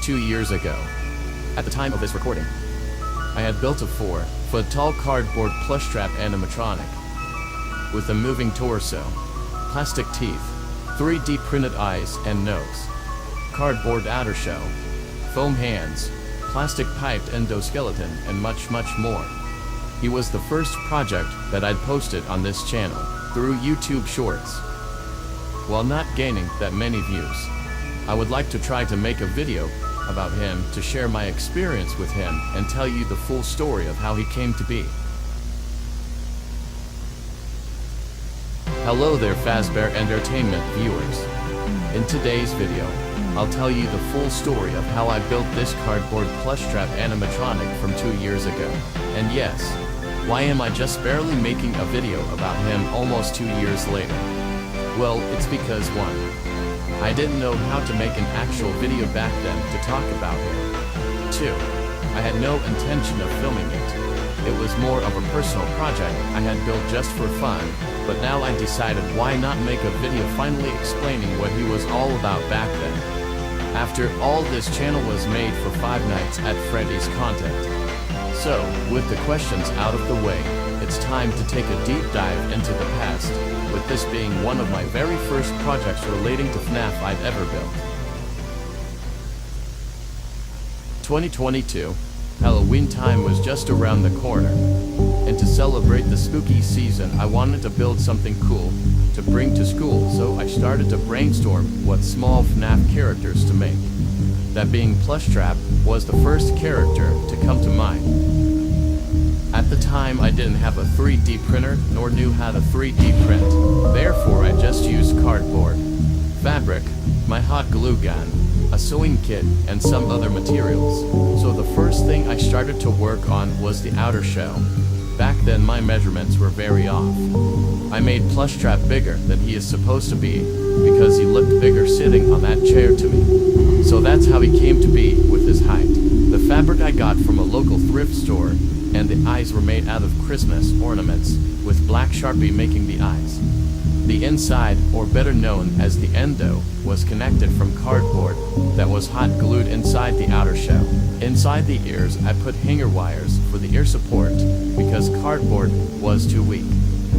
2 years ago. At the time of this recording, I had built a 4-foot tall cardboard Plushtrap animatronic with a moving torso, plastic teeth, 3D printed eyes and nose, cardboard outer shell, foam hands, plastic piped endoskeleton, and much more. He was the first project that I'd posted on this channel through YouTube Shorts. While not gaining that many views, I would like to try to make a video about him to share my experience with him and tell you the full story of how he came to be. Hello there Fazbear Entertainment viewers. In today's video, I'll tell you the full story of how I built this cardboard Plushtrap animatronic from 2 years ago. And yes, why am I just barely making a video about him almost 2 years later? Well, it's because 1. I didn't know how to make an actual video back then to talk about him. 2. I had no intention of filming it. It was more of a personal project I had built just for fun, but now I decided why not make a video finally explaining what he was all about back then. After all, this channel was made for 5 Nights at Freddy's content. So, with the questions out of the way, it's time to take a deep dive into the past, with this being one of my very first projects relating to FNAF I'd ever built. 2022, Halloween time was just around the corner, and to celebrate the spooky season I wanted to build something cool to bring to school, so I started to brainstorm what small FNAF characters to make. That being Plushtrap was the first character to come to mind. At the time I didn't have a 3D printer nor knew how to 3D print, therefore I just used cardboard, fabric, my hot glue gun, a sewing kit, and some other materials. So the first thing I started to work on was the outer shell. Back then my measurements were very off. I made Plushtrap bigger than he is supposed to be because he looked bigger sitting on that chair to me. So that's how he came to be with his height. The fabric I got from a local thrift store, and the eyes were made out of Christmas ornaments, with black Sharpie making the eyes. The inside, or better known as the endo, was connected from cardboard that was hot glued inside the outer shell. Inside the ears I put hanger wires for the ear support because cardboard was too weak.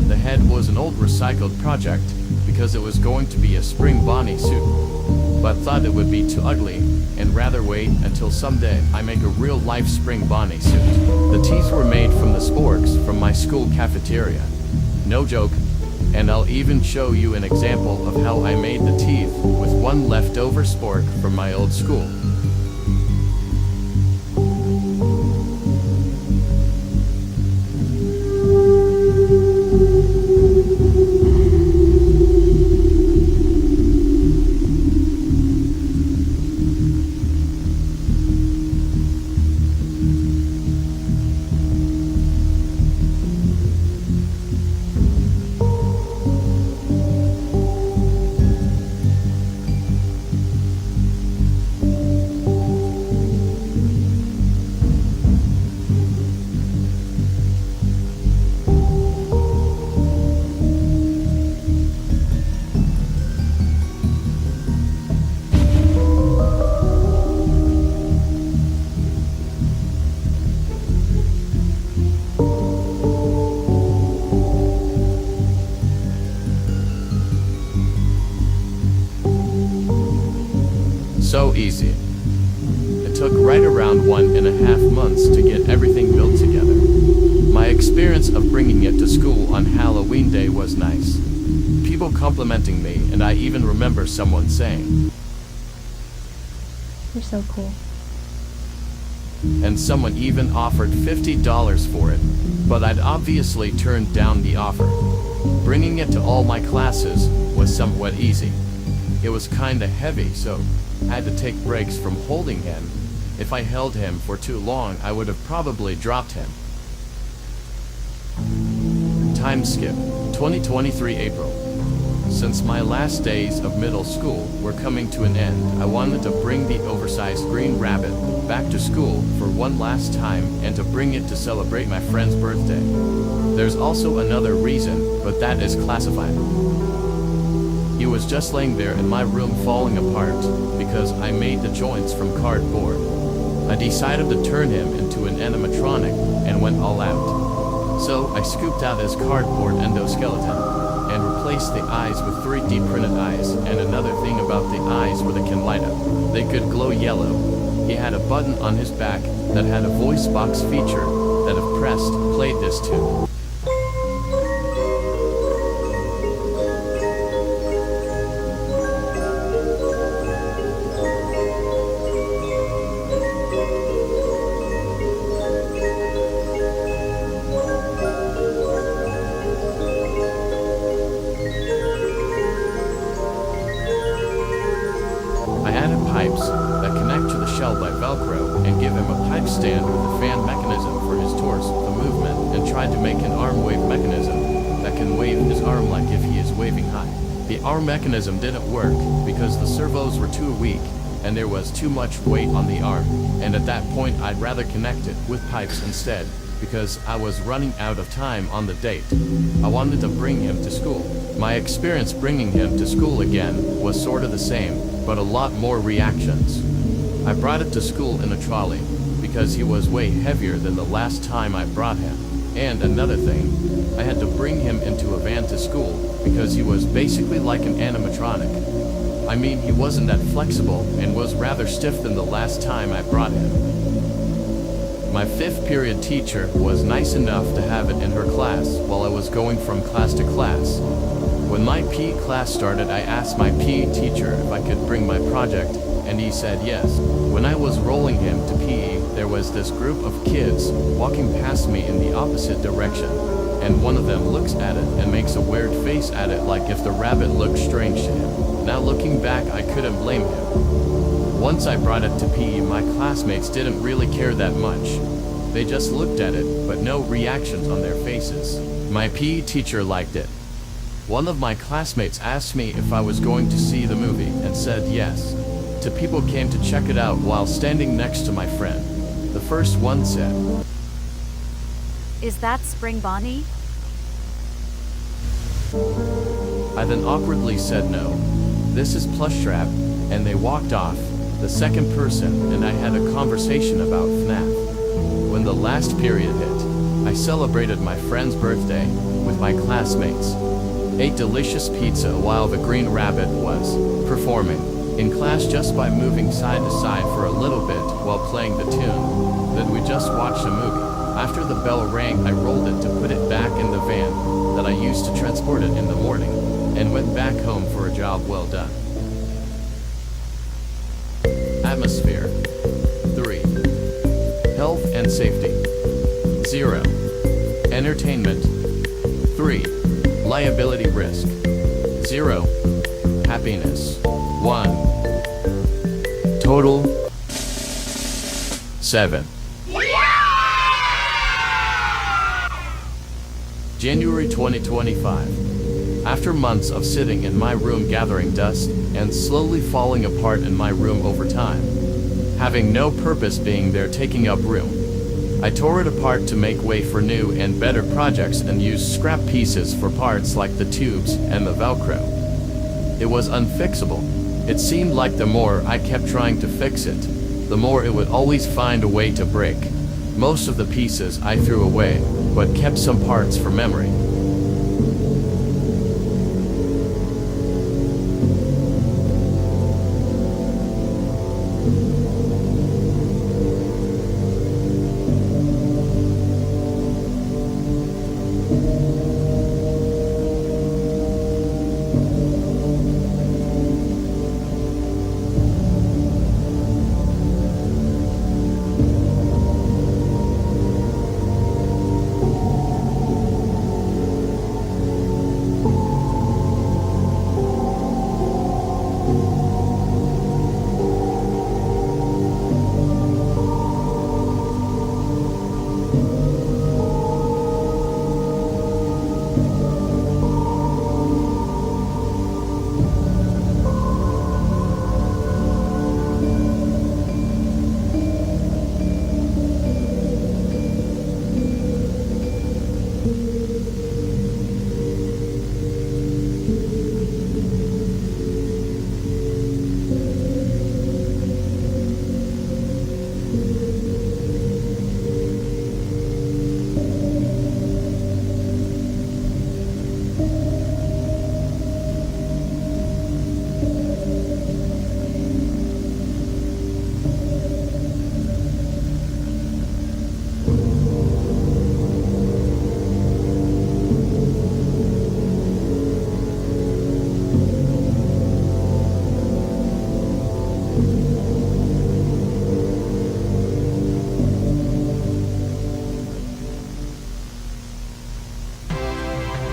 The head was an old recycled project because it was going to be a spring Bonnie suit, but thought it would be too ugly and rather wait until someday I make a real life spring Bonnie suit. The teeth were made from the sporks from my school cafeteria. No joke. And I'll even show you an example of how I made the teeth with one leftover spork from my old school. So easy. It took right around 1.5 months to get everything built together. My experience of bringing it to school on Halloween Day was nice. People complimenting me, and I even remember someone saying, "You're so cool." And someone even offered $50 for it, but I'd obviously turned down the offer. Bringing it to all my classes was somewhat easy. It was kinda heavy, so I had to take breaks from holding him. If I held him for too long, I would have probably dropped him. Time skip, 2023 April. Since my last days of middle school were coming to an end, I wanted to bring the oversized green rabbit back to school for one last time and to bring it to celebrate my friend's birthday. There's also another reason, but that is classified. He was was just laying there in my room falling apart because I made the joints from cardboard. I decided to turn him into an animatronic and went all out. So I scooped out his cardboard endoskeleton and replaced the eyes with 3D printed eyes, and another thing about the eyes were they can light up. They could glow yellow. He had a button on his back that had a voice box feature that if pressed, played this tune. I added pipes that connect to the shell by Velcro and give him a pipe stand with a fan mechanism for his torso for movement, and tried to make an arm wave mechanism that can wave his arm like if he is waving high. The arm mechanism didn't work because the servos were too weak and there was too much weight on the arm, and at that point I'd rather connect it with pipes instead because I was running out of time on the date. I wanted to bring him to school. My experience bringing him to school again was sort of the same, but a lot more reactions. I brought it to school in a trolley because he was way heavier than the last time I brought him. And another thing, I had to bring him into a van to school because he was basically like an animatronic. I mean, he wasn't that flexible and was rather stiff than the last time I brought him. My 5th period teacher was nice enough to have it in her class while I was going from class to class. When my PE class started, I asked my PE teacher if I could bring my project, and he said yes. When I was rolling him to PE, there was this group of kids walking past me in the opposite direction, and one of them looks at it and makes a weird face at it like if the rabbit looked strange to him. Now looking back, I couldn't blame him. Once I brought it to PE, my classmates didn't really care that much. They just looked at it, but no reactions on their faces. My PE teacher liked it. One of my classmates asked me if I was going to see the movie and said yes. 2 people came to check it out while standing next to my friend. The first one said, "Is that Spring Bonnie?" I then awkwardly said no. "This is Plushtrap," and they walked off. The second person and I had a conversation about FNAF. When the last period hit, I celebrated my friend's birthday with my classmates. Ate delicious pizza while the Green Rabbit was performing in class just by moving side to side for a little bit while playing the tune. Then we just watched a movie. After the bell rang, I rolled it to put it back in the van that I used to transport it in the morning, and went back home for a job well done. Atmosphere. 3. Health and safety. 0. Entertainment. 3. Liability risk. 0. Happiness. 1. Total 7. January 2025. After months of sitting in my room gathering dust and slowly falling apart in my room over time, having no purpose being there taking up room, I tore it apart to make way for new and better projects and used scrap pieces for parts like the tubes and the Velcro. It was unfixable. It seemed like the more I kept trying to fix it, the more it would always find a way to break. Most of the pieces I threw away, but kept some parts for memory.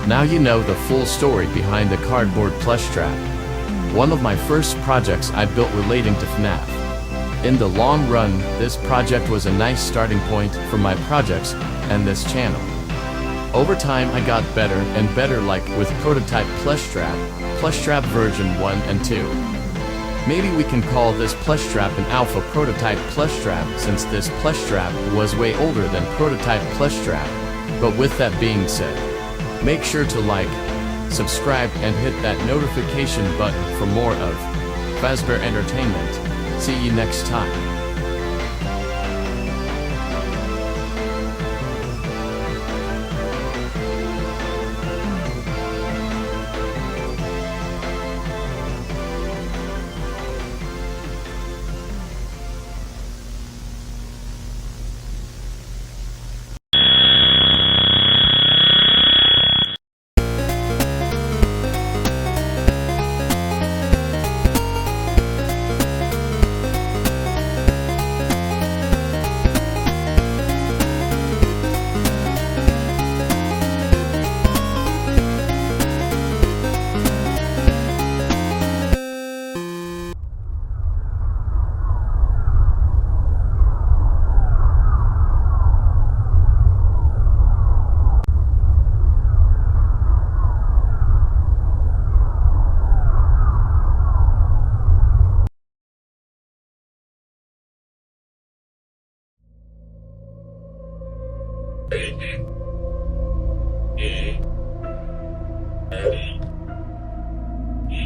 Now you know the full story behind the cardboard Plushtrap. One of my first projects I built relating to FNAF. In the long run, this project was a nice starting point for my projects and this channel. Over time I got better and better, like with prototype Plushtrap version 1 and 2. Maybe we can call this Plushtrap an alpha prototype Plushtrap, since this Plushtrap was way older than prototype Plushtrap. But with that being said, make sure to like, subscribe and hit that notification button for more of Fazbear Entertainment. See you next time. H E S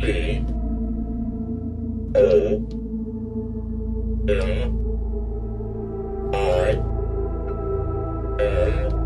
C O M I N